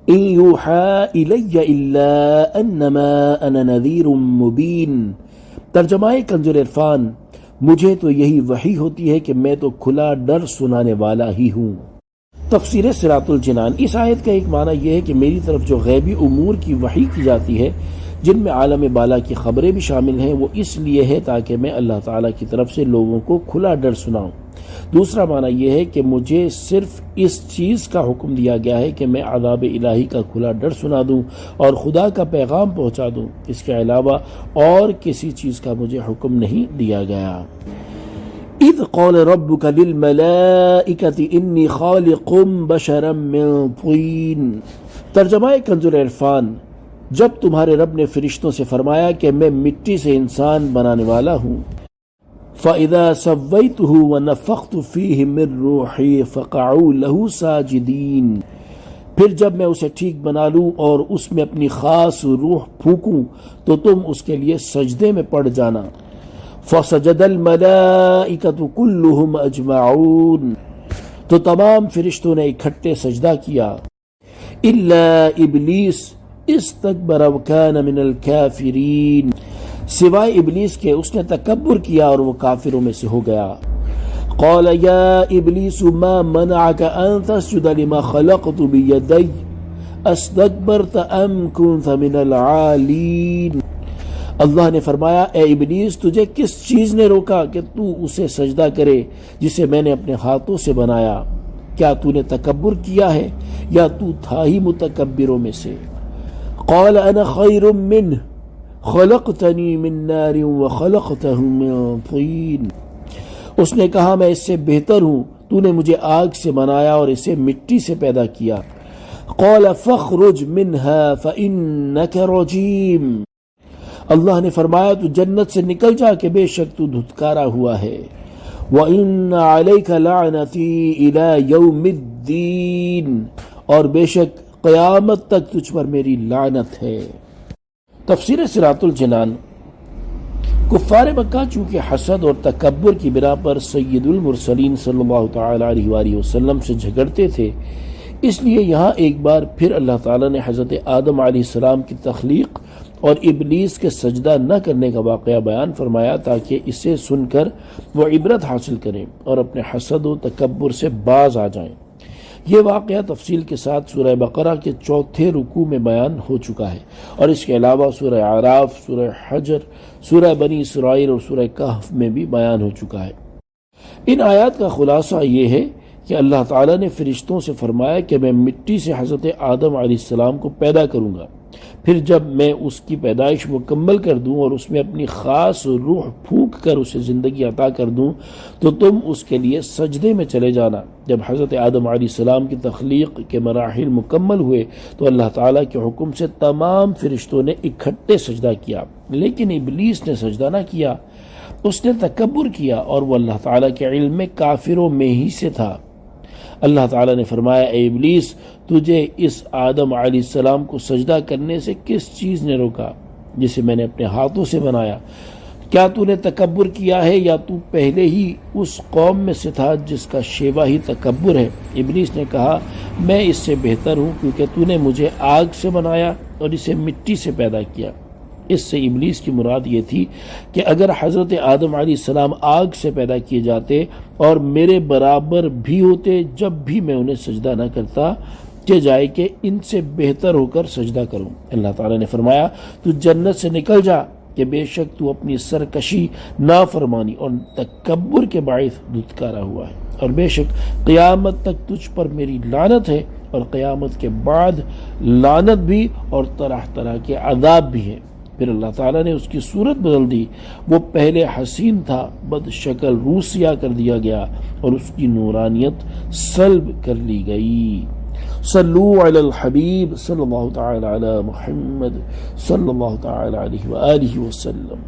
ان یوحى الی الا انما انا نذیر مبین۔ ترجمہ کنز العرفان، مجھے تو یہی وحی ہوتی ہے کہ میں تو کھلا ڈر سنانے والا ہی ہوں۔ تفسیر صراط الجنان، اس آیت کا ایک معنی یہ ہے کہ میری طرف جو غیبی امور کی وحی کی جاتی ہے، جن میں عالم بالا کی خبریں بھی شامل ہیں، وہ اس لیے ہے تاکہ میں اللہ تعالیٰ کی طرف سے لوگوں کو کھلا ڈر سناؤں۔ دوسرا معنی یہ ہے کہ مجھے صرف اس چیز کا حکم دیا گیا ہے کہ میں عذاب الہی کا کھلا ڈر سنا دوں اور خدا کا پیغام پہنچا دوں، اس کے علاوہ اور کسی چیز کا مجھے حکم نہیں دیا گیا۔ اذ قال ربک للملائکۃ انی خالق بشرا من طین۔ ترجمہ کنز العرفان، جب تمہارے رب نے فرشتوں سے فرمایا کہ میں مٹی سے انسان بنانے والا ہوں، فَإِذَا سَوَّيْتُهُ وَنَفَخْتُ فِيهِ مِن رُّوحِي فَقَعُوا لَهُ سَاجِدِينَ، پھر جب میں اسے ٹھیک بنا لوں اور اس میں اپنی خاص روح پھونکوں تو تم اس کے لیے سجدے میں پڑ جانا۔ فَسَجَدَ الْمَلَائِكَةُ كُلُّهُمْ أَجْمَعُونَ، تو تمام فرشتوں نے اکٹھے سجدہ کیا، إِلَّا إِبْلِيسَ اسْتَكْبَرَ وَكَانَ مِنَ الْكَافِرِينَ، سوائے ابلیس کے اس نے تکبر کیا اور وہ کافروں میں سے ہو گیا۔ قال یا ابلیس ما منعك ان تسجد لما خلقت بيدي استكبرت ام كنت من العالين، اللہ نے فرمایا اے ابلیس، تجھے کس چیز نے روکا کہ تو اسے سجدہ کرے جسے میں نے اپنے ہاتھوں سے بنایا؟ کیا تو نے تکبر کیا ہے یا تو تھا ہی متکبروں میں سے؟ قال انا خیر منه خلقتنی من نار وخلقته من طین، اس نے کہا میں اس سے بہتر ہوں، تو نے مجھے آگ سے بنایا اور اسے مٹی سے پیدا کیا۔ قال فاخرج منها فإنك رجیم، اللہ نے فرمایا تو جنت سے نکل جا کہ بے شک تو دھتکارا ہوا ہے۔ وَإِنَّ عَلَيْكَ لَعْنَتِي إِلَى يَوْمِ الدِّينِ، اور بے شک قیامت تک تجھ پر میری لعنت ہے۔ تفسیر صراط الجنان، کفار مکہ چونکہ حسد اور تکبر کی بنا پر سید المرسلین صلی اللہ تعالی علیہ وآلہ وسلم سے جھگڑتے تھے، اس لیے یہاں ایک بار پھر اللہ تعالیٰ نے حضرت آدم علیہ السلام کی تخلیق اور ابلیس کے سجدہ نہ کرنے کا واقعہ بیان فرمایا تاکہ اسے سن کر وہ عبرت حاصل کریں اور اپنے حسد و تکبر سے باز آ جائیں۔ یہ واقعہ تفصیل کے ساتھ سورہ بقرہ کے 4 رکوع میں بیان ہو چکا ہے، اور اس کے علاوہ سورہ اعراف، سورہ حجر، سورہ بنی اسرائیل اور سورہ کہف میں بھی بیان ہو چکا ہے۔ ان آیات کا خلاصہ یہ ہے کہ اللہ تعالیٰ نے فرشتوں سے فرمایا کہ میں مٹی سے حضرت آدم علیہ السلام کو پیدا کروں گا، پھر جب میں اس کی پیدائش مکمل کر دوں اور اس میں اپنی خاص روح پھونک کر اسے زندگی عطا کر دوں تو تم اس کے لیے سجدے میں چلے جانا۔ جب حضرت آدم علیہ السلام کی تخلیق کے مراحل مکمل ہوئے تو اللہ تعالیٰ کے حکم سے تمام فرشتوں نے اکٹھے سجدہ کیا، لیکن ابلیس نے سجدہ نہ کیا، اس نے تکبر کیا اور وہ اللہ تعالیٰ کے علم میں کافروں میں ہی سے تھا۔ اللہ تعالیٰ نے فرمایا اے ابلیس، تجھے اس آدم علیہ السلام کو سجدہ کرنے سے کس چیز نے روکا جسے میں نے اپنے ہاتھوں سے بنایا؟ کیا تو نے تکبر کیا ہے یا تو پہلے ہی اس قوم میں سے تھا جس کا شیوا ہی تکبر ہے؟ ابلیس نے کہا میں اس سے بہتر ہوں کیونکہ تو نے مجھے آگ سے بنایا اور اسے مٹی سے پیدا کیا۔ اس سے ابلیس کی مراد یہ تھی کہ اگر حضرت آدم علیہ السلام آگ سے پیدا کیے جاتے اور میرے برابر بھی ہوتے جب بھی میں انہیں سجدہ نہ کرتا، کہ جائے کہ ان سے بہتر ہو کر سجدہ کروں۔ اللہ تعالیٰ نے فرمایا تو جنت سے نکل جا کہ بے شک تو اپنی سرکشی، نافرمانی اور تکبر کے باعث دھتکارا ہوا ہے، اور بے شک قیامت تک تجھ پر میری لعنت ہے، اور قیامت کے بعد لعنت بھی اور طرح طرح کے عذاب بھی ہیں۔ پھر اللہ تعالیٰ نے اس کی صورت بدل دی، وہ پہلے حسین تھا، بد شکل روسیہ کر دیا گیا اور اس کی نورانیت سلب کر لی گئی۔ صلو علی الحبیب صلی اللہ تعالی علی محمد صلی اللہ تعالی علیہ وآلہ وسلم۔